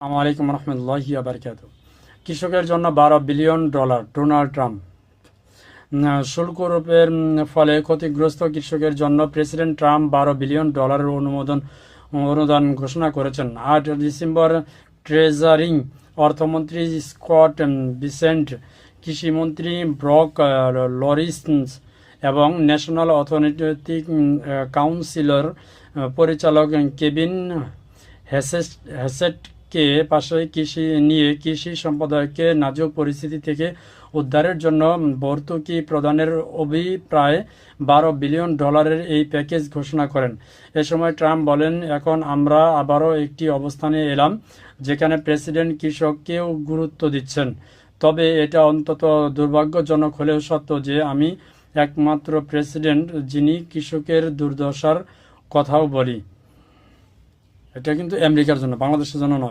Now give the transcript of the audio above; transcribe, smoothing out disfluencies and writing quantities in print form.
আসসালামু আলাইকুম রহমতুল্লাহি বারকাত। কৃষকের জন্য $12 বিলিয়ন ডোনাল্ড ট্রাম্প। শুল্ক ফলে ক্ষতিগ্রস্ত কৃষকের জন্য প্রেসিডেন্ট ট্রাম্প $12 বিলিয়ন অনুদান ঘোষণা করেছেন। 8 ডিসেম্বর ট্রেজারি অর্থমন্ত্রী স্কট বিসেন্ট, কৃষিমন্ত্রী ব্রক লরিন্স এবং ন্যাশনাল অর্থনৈতিক কাউন্সিলের পরিচালক কেভিন হ্যাসেটকে কৃষি সম্প্রদায়কে নাজুক পরিস্থিতি থেকে উদ্ধারের জন্য ভর্তুকি প্রদানের অভিপ্রায়ে $12 বিলিয়ন এই প্যাকেজ ঘোষণা করেন। এ সময় ট্রাম্প বলেন, এখন আমরা আবারও একটি অবস্থানে এলাম যেখানে প্রেসিডেন্ট কৃষককেও গুরুত্ব দিচ্ছেন। তবে এটা অন্তত দুর্ভাগ্যজনক হলেও সত্য যে আমি একমাত্র প্রেসিডেন্ট যিনি কৃষকের দুর্দশার কথাও বলি। এটা কিন্তু আমেরিকার জন্য, বাংলাদেশের জন্য নয়।